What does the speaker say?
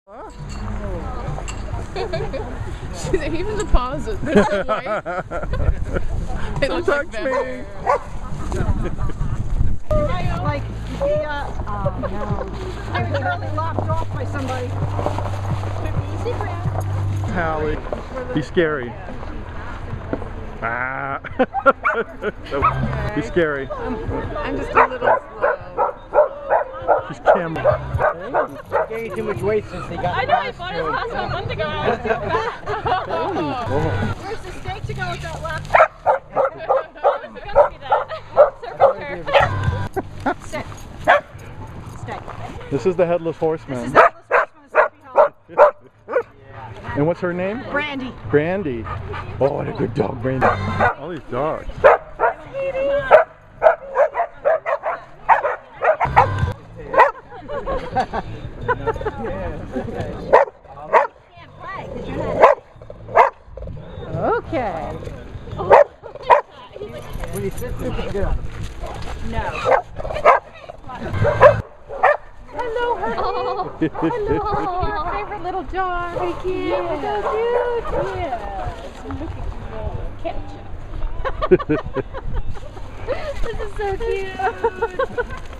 Even the paws are white. They look like me. Like he, oh no. He was totally locked off by somebody. Hallie, he's scary. Ah. He's scary. I'm just a little slow. She's camera. Gaining too much weight since he got I know, I bought his house a month ago. Where's the steak to go with that left? Sit. Stay. This is the Headless Horseman. This is the Headless Horseman of Sleepy Hollow. And what's her name? Brandy. Brandy. Oh, what a good dog, Brandy. All these dogs. Okay. When he sits there, get on him. No. Hello, honey. Hello. Your favorite little dog. Thank you. Yeah, so cute. Yeah. Look at you. Catch him. This is so cute.